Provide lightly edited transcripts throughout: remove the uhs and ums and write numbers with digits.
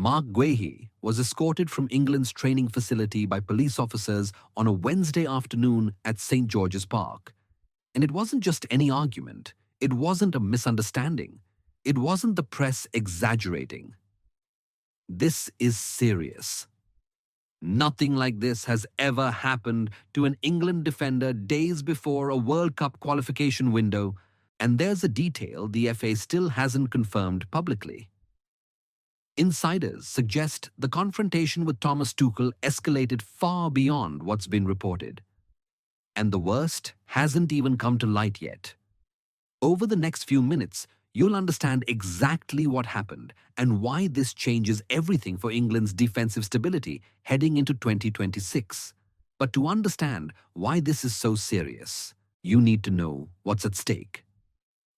Marc Guehi was escorted from England's training facility by police officers on a Wednesday afternoon at St. George's Park. And it wasn't just any argument. It wasn't a misunderstanding. It wasn't the press exaggerating. This is serious. Nothing like this has ever happened to an England defender days before a World Cup qualification window, and there's a detail the FA still hasn't confirmed publicly. Insiders suggest the confrontation with Thomas Tuchel escalated far beyond what's been reported. And the worst hasn't even come to light yet. Over the next few minutes, you'll understand exactly what happened and why this changes everything for England's defensive stability heading into 2026. But to understand why this is so serious, you need to know what's at stake.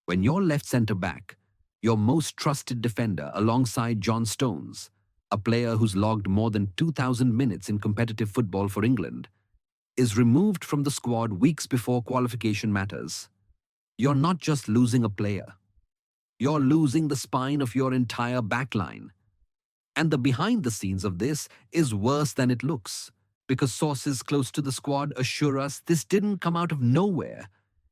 When your left centre-back, your most trusted defender alongside John Stones, a player who's logged more than 2,000 minutes in competitive football for England, is removed from the squad weeks before qualification matters, you're not just losing a player. You're losing the spine of your entire backline. And the behind the scenes of this is worse than it looks, because sources close to the squad assure us this didn't come out of nowhere.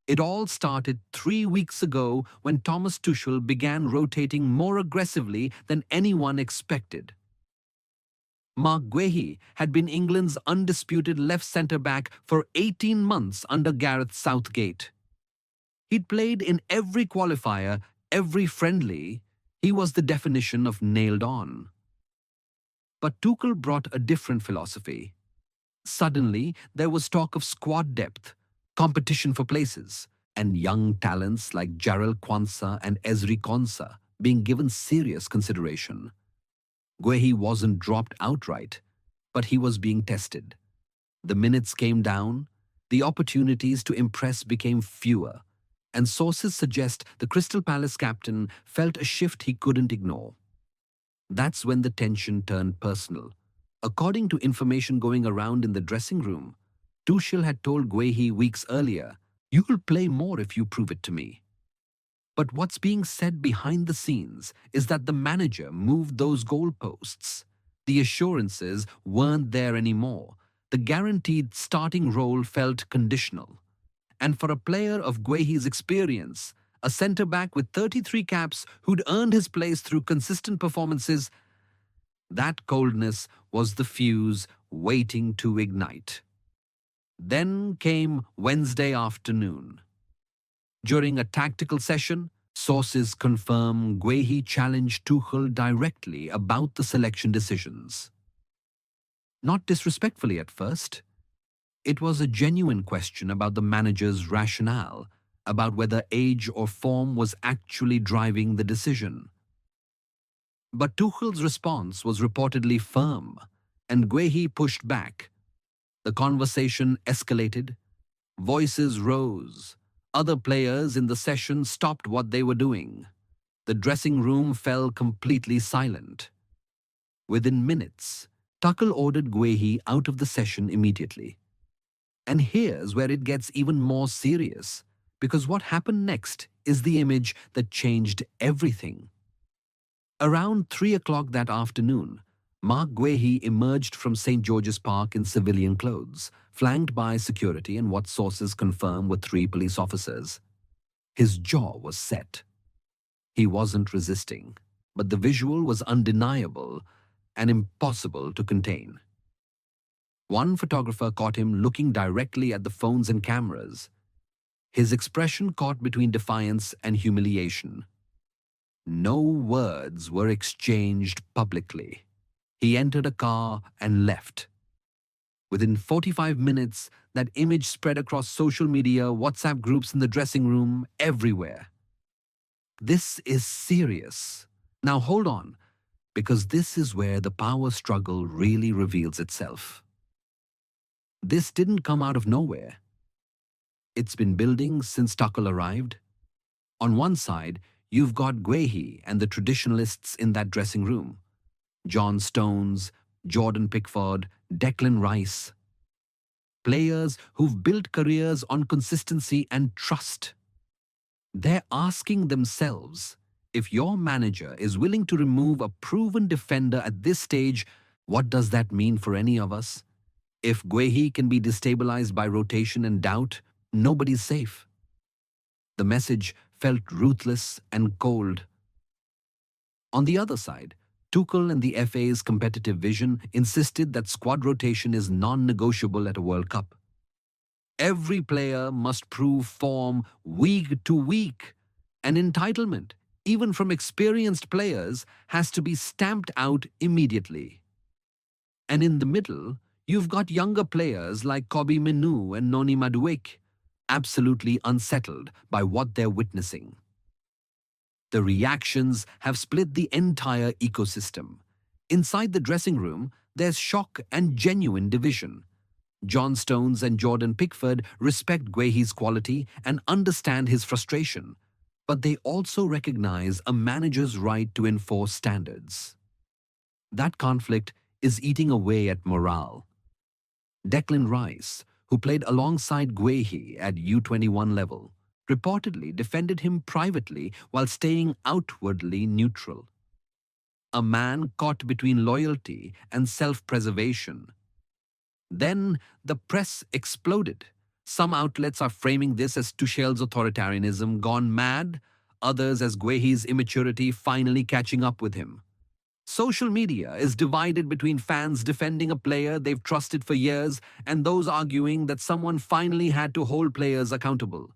It all started 3 weeks ago when Thomas Tuchel began rotating more aggressively than anyone expected. Marc Guehi had been England's undisputed left centre-back for 18 months under Gareth Southgate. He'd played in every qualifier, every friendly. He was the definition of nailed on. But Tuchel brought a different philosophy. Suddenly, there was talk of squad depth, competition for places, and young talents like Jarrell Quansah and Ezri Konsa being given serious consideration. Guehi wasn't dropped outright, but he was being tested. The minutes came down, the opportunities to impress became fewer, and sources suggest the Crystal Palace captain felt a shift he couldn't ignore. That's when the tension turned personal. According to information going around in the dressing room, Tuchel had told Guehi weeks earlier, "You'll play more if you prove it to me." But what's being said behind the scenes is that the manager moved those goalposts. The assurances weren't there anymore. The guaranteed starting role felt conditional. And for a player of Guehi's experience, a centre-back with 33 caps who'd earned his place through consistent performances, that coldness was the fuse waiting to ignite. Then came Wednesday afternoon. During a tactical session, sources confirm Guehi challenged Tuchel directly about the selection decisions. Not disrespectfully at first. It was a genuine question about the manager's rationale, about whether age or form was actually driving the decision. But Tuchel's response was reportedly firm, and Guehi pushed back. The conversation escalated. Voices rose. Other players in the session stopped what they were doing. The dressing room fell completely silent. Within minutes, Tuchel ordered Guehi out of the session immediately. And here's where it gets even more serious, because what happened next is the image that changed everything. Around 3 o'clock that afternoon, Marc Guehi emerged from St. George's Park in civilian clothes, flanked by security and what sources confirm were 3 police officers. His jaw was set. He wasn't resisting, but the visual was undeniable and impossible to contain. One photographer caught him looking directly at the phones and cameras. His expression caught between defiance and humiliation. No words were exchanged publicly. He entered a car and left. Within 45 minutes, that image spread across social media, WhatsApp groups in the dressing room, everywhere. This is serious. Now hold on, because this is where the power struggle really reveals itself. This didn't come out of nowhere. It's been building since Tuchel arrived. On one side, you've got Guehi and the traditionalists in that dressing room. John Stones, Jordan Pickford, Declan Rice. Players who've built careers on consistency and trust. They're asking themselves, If your manager is willing to remove a proven defender at this stage, what does that mean for any of us? If Guehi can be destabilized by rotation and doubt, nobody's safe. The message felt ruthless and cold. On the other side, Tuchel and the FA's competitive vision insisted that squad rotation is non-negotiable at a World Cup. Every player must prove form week to week. An entitlement, even from experienced players, has to be stamped out immediately. And in the middle, you've got younger players like Kobbie Mainoo and Noni Madueke, absolutely unsettled by what they're witnessing. The reactions have split the entire ecosystem. Inside the dressing room, there's shock and genuine division. John Stones and Jordan Pickford respect Guehi's quality and understand his frustration, but they also recognize a manager's right to enforce standards. That conflict is eating away at morale. Declan Rice, who played alongside Guehi at U21 level, reportedly defended him privately while staying outwardly neutral. A man caught between loyalty and self-preservation. Then the press exploded. Some outlets are framing this as Tuchel's authoritarianism gone mad, others as Guehi's immaturity finally catching up with him. Social media is divided between fans defending a player they've trusted for years and those arguing that someone finally had to hold players accountable.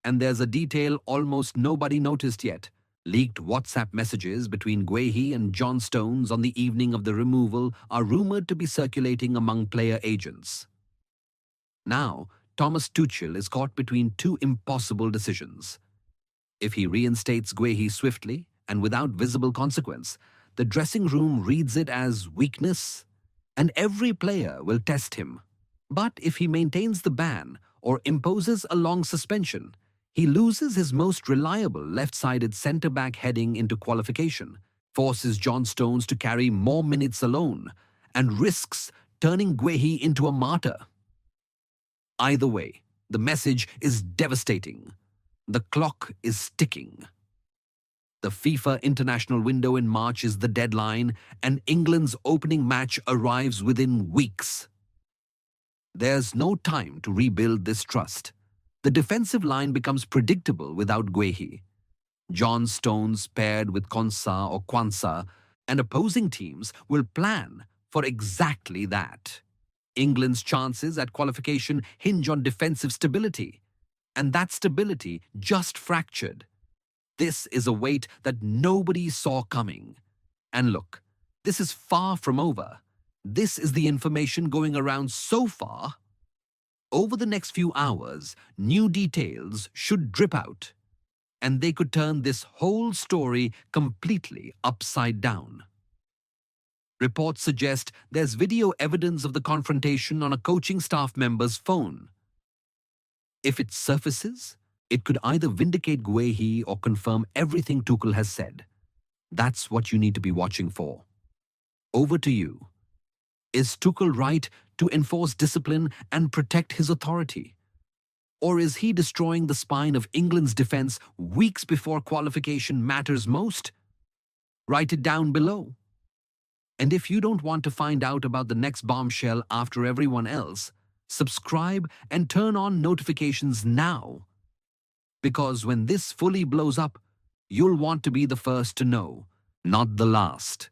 And there's a detail almost nobody noticed yet. Leaked WhatsApp messages between Guehi and John Stones on the evening of the removal are rumored to be circulating among player agents. Now, Thomas Tuchel is caught between two impossible decisions. If he reinstates Guehi swiftly and without visible consequence, the dressing room reads it as weakness, and every player will test him. But if he maintains the ban or imposes a long suspension, he loses his most reliable left-sided centre-back heading into qualification, forces John Stones to carry more minutes alone, and risks turning Guehi into a martyr. Either way, the message is devastating. The clock is ticking. The FIFA international window in March is the deadline, and England's opening match arrives within weeks. There's no time to rebuild this trust. The defensive line becomes predictable without Guehi. John Stones paired with Konsa or Kwanzaa, and opposing teams will plan for exactly that. England's chances at qualification hinge on defensive stability, and that stability just fractured. This is a weight that nobody saw coming. And look, this is far from over. This is the information going around so far. Over the next few hours, new details should drip out, and they could turn this whole story completely upside down. Reports suggest there's video evidence of the confrontation on a coaching staff member's phone. If it surfaces, it could either vindicate Guehi or confirm everything Tuchel has said. That's what you need to be watching for. Over to you. Is Tuchel right to enforce discipline and protect his authority? Or is he destroying the spine of England's defense weeks before qualification matters most? Write it down below. And if you don't want to find out about the next bombshell after everyone else, subscribe and turn on notifications now. Because when this fully blows up, you'll want to be the first to know, not the last.